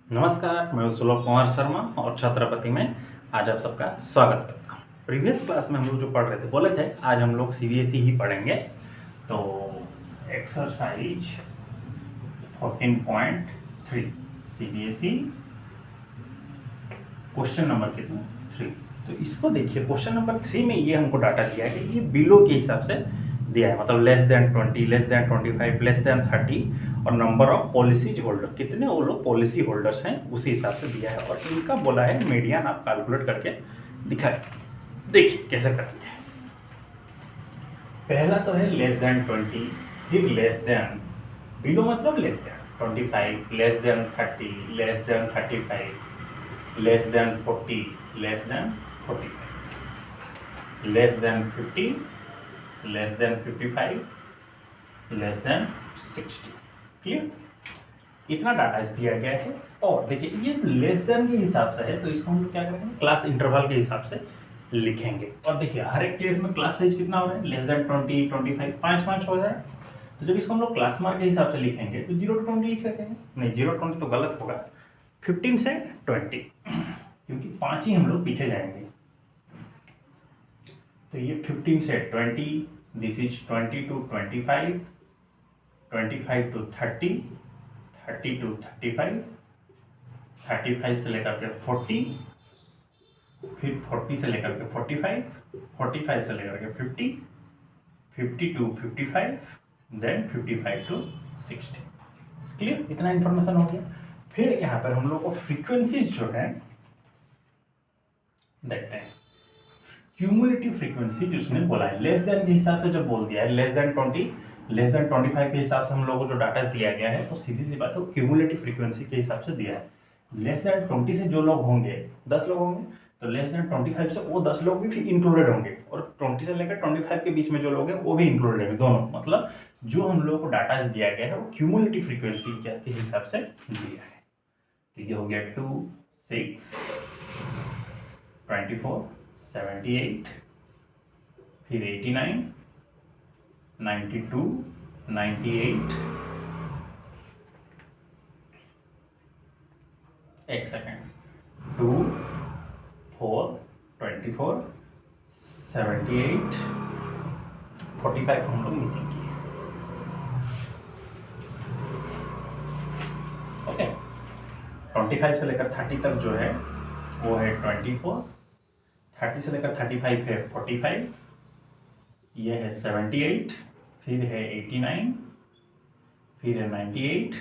नमस्कार, मैं सुलभ कुमार शर्मा और छत्रपति में आज आप सबका स्वागत करता हूँ। प्रीवियस क्लास में हम लोग जो पढ़ रहे थे, बोले थे आज हम लोग सीबीएसई ही पढ़ेंगे। तो एक्सरसाइज 14.3 सीबीएसई क्वेश्चन नंबर कितना 3। तो इसको देखिए, क्वेश्चन नंबर 3 में ये हमको डाटा दिया है कि ये बिलो के हिसाब से दिया है, मतलब less than 20, less than 25, less than 30 और नंबर ऑफ पॉलिसीज होल्डर, कितने वो लोग पॉलिसी होल्डर्स हैं उसी हिसाब से दिया है। और इनका बोला है मीडियन आप कैलकुलेट करके दिखाए। देखिए कैसे करते हैं। पहला तो है लेस देन 20, फिर लेस देन, बिलो मतलब less than 25, less than 30, less than 35, less than 40, less than 45, less than 50, less than 55, less than 60। Clear? इतना डाटा इस दिया गया है। और देखिए ये लेस देन के हिसाब से है, तो इसको हम लोग क्या करेंगे, क्लास इंटरवल के हिसाब से लिखेंगे। और देखिए हर एक केस में क्लास साइज कितना हो रहा है, लेस देन 20, 25, 5 हो जाए। तो जब इसको हम लोग क्लास मार्क के हिसाब से लिखेंगे तो 0 to 20 लिख सकेंगे। नहीं, 0 to 20 तो गलत होगा, 15 से 20, क्योंकि 5 ही हम लोग पीछे जाएंगे। तो ये 15 से 20, this is 20 to 25, 25 to 30, 30 to 35, 35 से लेकर के 40, फिर 40 से लेकर के 45, 45 से लेकर के 50, 50 to 55, देन 55 to 60। क्लियर? इतना इंफॉर्मेशन हो गया। फिर यहाँ पर हम लोग को फ्रीक्वेंसीज जो है देखते हैं। क्यूमुलेटिव फ्रीक्वेंसी जिसने बोला है लेस देन के हिसाब से, जब बोल दिया है लेस देन 20, लेस देन 25 के हिसाब से हम लोगों को जो डाटा दिया गया है, तो सीधी सी बात है क्यूमुलेटिव फ्रीक्वेंसी के हिसाब से दिया है। लेस देन 20 से जो लोग होंगे, 10 लोग होंगे, तो लेस देन 25 से वो 10 लोग भी फिर इंक्लूडेड होंगे, और 20 से लेकर 25 के बीच में जो लोग हैं वो भी इंक्लूडेड होंगे, दोनों। मतलब जो हम लोगों को डाटा दिया गया है वो क्यूमुलेटिव फ्रीक्वेंसी के हिसाब से दिया है। तो ये हो गया 2, 6, 24, 78, फिर 89, 92, 98, एक सेकेंड, 2, 4, 24, 78, 45 हम लोग मिसिंग किए। ओके, 25 से लेकर 30 तक जो है वो है 24, 30 से लेकर 35 है 45, ये है 78, फिर है 89, फिर है 98,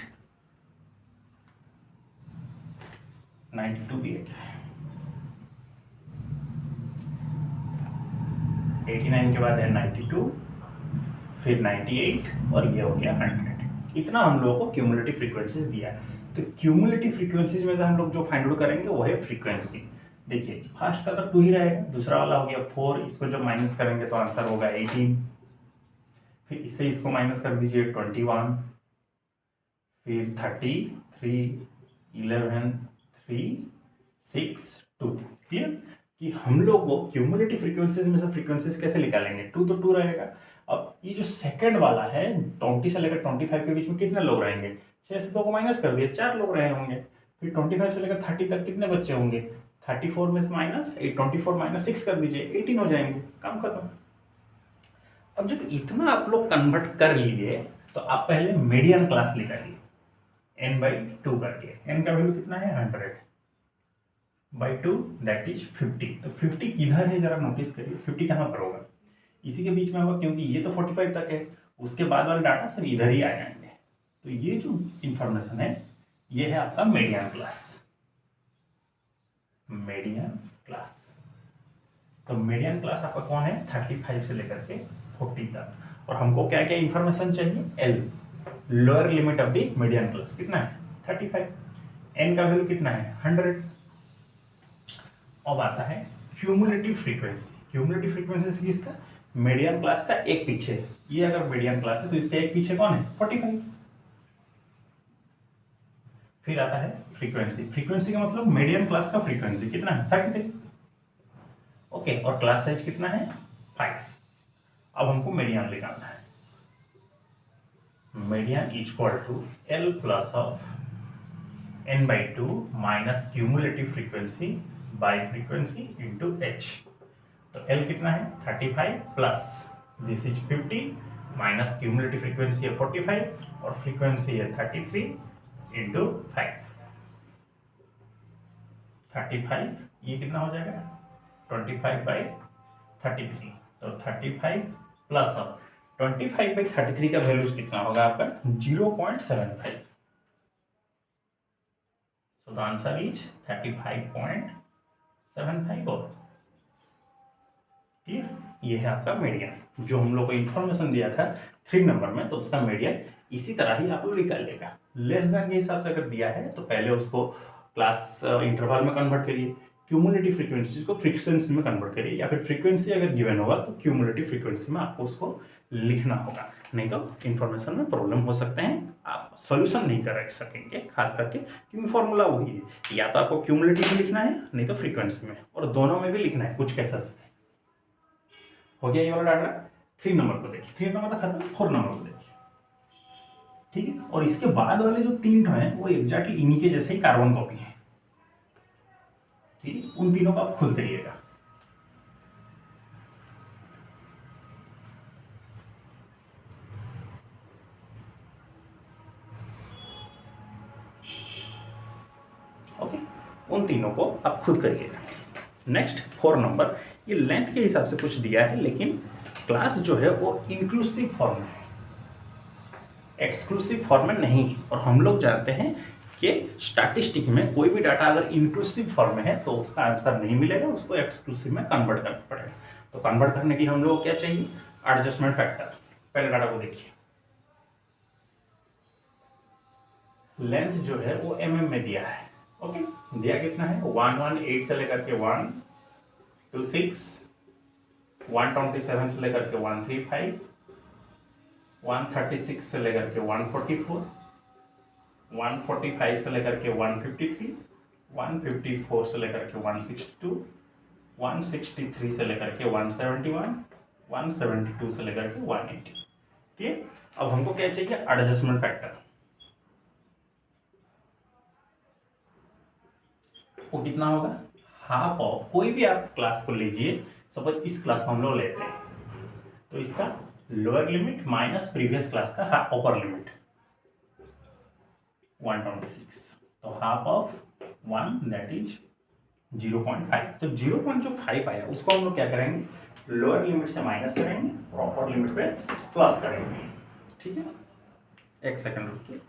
92 भी एक है, 89 के बाद है 92, फिर 98 और ये हो गया 100। इतना हम लोगों को क्यूमुलेटिव फ्रीक्वेंसीज दिया है। तो क्यूमुलेटिव फ्रीक्वेंसीज में से हम लोग जो फाइंड आउट करेंगे वो है फ्रीक्वेंसी। देखिए फर्स्ट का तो 2 ही रहेगा, दूसरा वाला हो गया 4, इसको जब माइनस करेंगे तो आंसर होगा 18, फिर इससे इसको माइनस कर दीजिए 21, फिर 33, 11, 3, 6, 2। क्लियर? कि हम लोग वो क्यूमुलेटिव फ्रीक्वेंसीज में से फ्रीक्वेंसीज कैसे निकालेंगे, 2 तो 2 रहेगा। अब ये जो सेकंड वाला है 20 से लेकर 25 के बीच में कितने लोग रहेंगे, 6 से 2 को माइनस कर दिए, 4 लोग रहे होंगे। फिर 25 से लेकर 30 तक कितने बच्चे होंगे, 34 में से माइनस 24 माइनस 6 कर दीजिए, 18 हो जाएंगे, काम खत्म। अब जब इतना आप लोग कन्वर्ट कर लिए तो आप पहले मीडियन क्लास निकालिए, n/2 करके। n का वैल्यू कितना है 100/2, दैट इज 50। तो 50 किधर है जरा नोटिस करिए, 50 कहाँ पर होगा, इसी के बीच में होगा, क्योंकि ये तो 45 तक है, उसके बाद वाले डाटा सब इधर ही आ जाएंगे। तो ये जो इंफॉर्मेशन है ये है आपका मीडियन क्लास। मीडियन क्लास, तो मीडियन क्लास आपका कौन है, 35 से लेकर के 40 तक। और हमको क्या क्या इंफॉर्मेशन चाहिए, L, lower limit of the median class कितना है 35, एन का वैल्यू कितना है 100। अब आता है क्यूमुलेटिव फ्रीक्वेंसी। क्यूमुलेटिव फ्रीक्वेंसी किसका, मीडियन क्लास का एक पीछे, ये अगर मीडियन क्लास है तो इसके एक पीछे कौन है 45। फिर आता है फ्रीक्वेंसी। फ्रीक्वेंसी का मतलब मीडियन क्लास का फ्रीक्वेंसी कितना है 33। ओके, और क्लास साइज कितना है 5। अब हमको मीडियन निकालना है, median equal to L plus of n/2 minus cumulative frequency by frequency into H. तो L कितना है 35 plus this is 50 minus cumulative frequency है 45 और फ्रीक्वेंसी है 33 इंटू 5। 35 ये कितना हो जाएगा 25/33। तो 35 प्लस अब 25/33 का वैल्यूज कितना होगा आपका 0.75। सो द आंसर इज 35.75 और ठीक है। ये है आपका मीडियन जो हम लोग को इंफॉर्मेशन दिया था 3 नंबर में, तो उसका मीडियन इसी तरह ही आप लोग निकाल लेगा। लेस देन के हिसाब से अगर दिया है तो पहले उसको क्लास इंटरवल में कन्वर्ट करिए, क्यूमुलेटिव फ्रीक्वेंसी को फ्रीक्वेंसी में कन्वर्ट करिए, या फिर फ्रीक्वेंसी अगर गिवन होगा तो क्यूमुलेटिव फ्रीक्वेंसी में आपको उसको लिखना होगा, नहीं तो इन्फॉर्मेशन में प्रॉब्लम हो सकते हैं, आप सॉल्यूशन नहीं कर सकेंगे खास करके, क्योंकि फॉर्मूला वही है, या तो आपको क्यूमुलेटिव में लिखना है नहीं तो फ्रीक्वेंसी में, और दोनों में भी लिखना है कुछ केसेस में। हो गया ये वाला डायग्राम। 3 नंबर को देखिए, 3 नंबर तो खत्म, 4 नंबर को देखिए, ठीक है। और इसके बाद वाले जो 3 हैं वो एग्जैक्टली इन्हीं के जैसे ही कार्बन कॉपी है, ठीक है। उन तीनों को आप खुद करिएगा। ओके, उन तीनों को आप खुद करिएगा। नेक्स्ट 4 नंबर, ये लेंथ के हिसाब से कुछ दिया है, लेकिन क्लास जो है वो इंक्लूसिव फॉर्म में है, एक्सक्लूसिव फॉर्म में नहीं। और हम लोग जानते हैं कि स्टैटिस्टिक में कोई भी डाटा अगर इंक्लूसिव फॉर्म में है तो उसका आंसर नहीं मिलेगा, उसको एक्सक्लूसिव में कन्वर्ट करना पड़ेगा। तो कन्वर्ट करने के लिए हम लोग को क्या चाहिए, एडजस्टमेंट फैक्टर। पहले डाटा को देखिए, लेंथ जो है वो mm में दिया है, ओके। दिया कितना है 118 से लेकर के 126, 127 से लेकर के 135, 136 से लेकर के 144, 145 से लेकर के 153, 154 से लेकर के 162, 163 से लेकर के 171, 172 से लेकर के 180, ठीक है। अब हमको क्या चाहिए, एडजस्टमेंट फैक्टर। वो कितना होगा, हाफ ऑफ, कोई भी आप क्लास को लीजिए, सपोज इस क्लास को हम लोग लेते हैं, तो इसका lower limit minus previous class का अपर लिमिट 126, तो हाफ ऑफ 1 दैट इज 0.5। तो 0.5 आया उसको हम लोग क्या करेंगे, लोअर लिमिट से माइनस करेंगे और अपर लिमिट पे प्लस करेंगे, ठीक है। एक सेकंड रुकिए,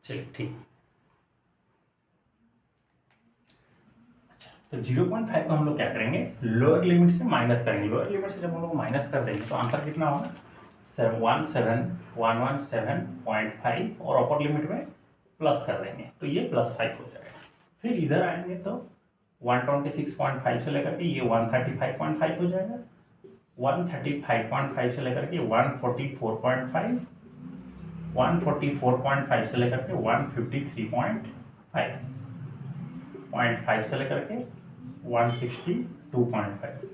चलिए ठीक। अच्छा, तो 0.5 को हम लोग क्या करेंगे, लोअर लिमिट से माइनस करेंगे। लोअर लिमिट से जब हम लोग माइनस कर देंगे तो आंसर कितना होगा 17117.5, और अपर लिमिट में प्लस कर देंगे तो ये +5 हो जाएगा। फिर इधर आएंगे तो 126.5 से लेकर के ये 135.5 हो जाएगा, 135.5 से लेकर के 144.5, 144.5 से लेकर के 153.5, 0.5 से लेकर के 162.5,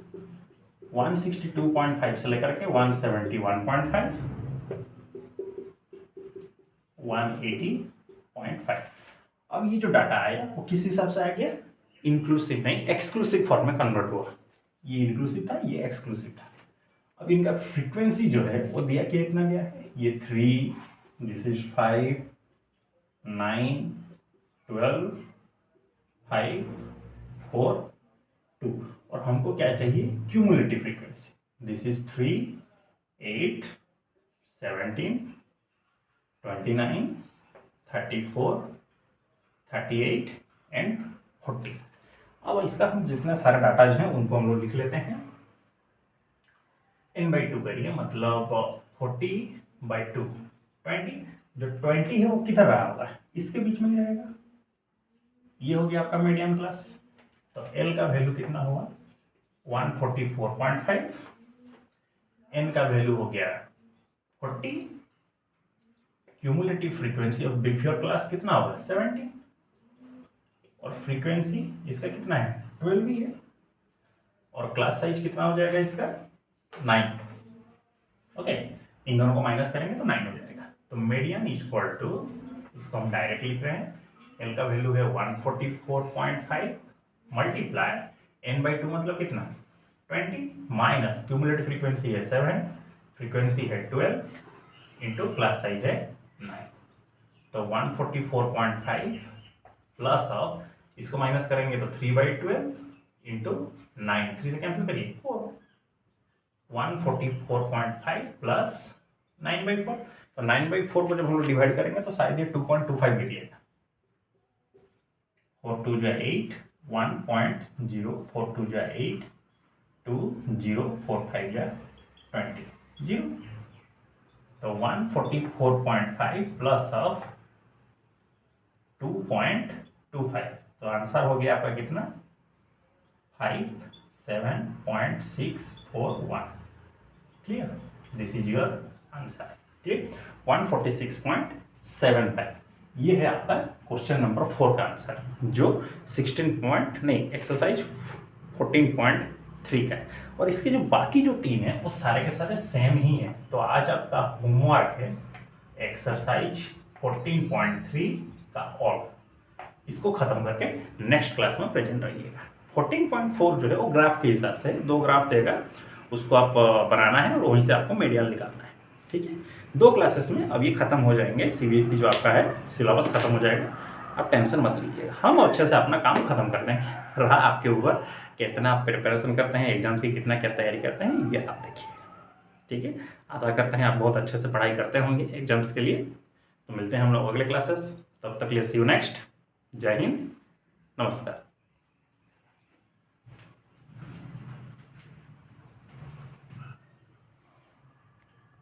162.5 से लेकर के 171.5, 180.5। अब ये जो डाटा आया वो किस हिसाब से आ गया, इंक्लूसिव नहीं एक्सक्लूसिव फॉर्म में कन्वर्ट हुआ। ये इंक्लूसिव था, ये एक्सक्लूसिव था। अब इनका फ्रीक्वेंसी जो है वो दिया कि इतना गया है, ये 3, दिस इज 5, 9, 12, 5, 4, 2, और हमको क्या चाहिए, cumulative frequency. This is 3, 8, 17, 29, 34, 38 and 40। अब इसका हम जितना सारा डाटा हैं उनको हम लोग लिख लेते हैं। n/2 करिए, मतलब 40/2 20। जो 20 है वो किधर रहा होगा, इसके बीच में ही रहेगा। ये हो गया आपका मीडियम क्लास, तो एल का वैल्यू कितना हुआ 144.5, एन का वैल्यू हो गया 40, cumulative frequency of before class कितना होगा 70, और फ्रीक्वेंसी इसका कितना है 12 ही है, और क्लास साइज कितना हो जाएगा इसका 9। ओके, इन दोनों को माइनस करेंगे तो 9 हो जाएगा। तो मीडियन इज इक्वल टू, इसको हम डायरेक्ट लिख रहे हैं, एल का वैल्यू है 144.5 मल्टीप्लाई n/2 मतलब कितना 20 माइनस क्यूमुलेटिव फ्रीक्वेंसी है 7, फ्रीक्वेंसी है 12 इंटू क्लास साइज है 9। तो 144.5 प्लस ऑफ, इसको माइनस करेंगे तो 3/12 इंटू 9, 3 से कैंसिल करिए 4, 144.5 प्लस 9/4। तो 9/4 को जब हम लोग डिवाइड करेंगे तो शायद ये 2.25 निकलेगा, 4 2 जा 8, 1.0, 4 2 जा 8, 2 0, 4 5 जा 20, 0। तो 144.5 प्लस ऑफ 2.25, तो आंसर हो गया आपका कितना 57.641। Clear, this is your answer. Clear, 146.75, ये है आपका क्वेश्चन नंबर 4 का आंसर, जो एक्सरसाइज 14.3 का है। और इसके जो बाकी जो 3 है वो सारे के सारे सेम ही हैं। तो आज आपका होमवर्क है एक्सरसाइज 14.3 का ऑल, इसको खत्म करके नेक्स्ट क्लास में प्रेजेंट रहिएगा। 14.4 जो है वो ग्राफ के हिसाब से 2 ग्राफ देगा, उसको आप बनाना है और वहीं से आपको मीडियन निकालना है। ठीक है, 2 क्लासेस में अब ये खत्म हो जाएंगे, सीबीएसई जो आपका है सिलेबस खत्म हो जाएगा, आप टेंशन मत लीजिएगा, हम अच्छे से अपना काम खत्म कर देंगे। रहा आपके ऊपर कैसे ना आप प्रिपरेशन करते हैं, एग्जाम्स की कितना क्या तैयारी करते हैं, ये आप देखिए। ठीक है, आशा करते हैं आप बहुत अच्छे से पढ़ाई करते होंगे एग्जाम्स के लिए। तो मिलते हैं हम लोग अगले क्लासेस, तब तक के लिए सी यू नेक्स्ट। जय हिंद, नमस्कार।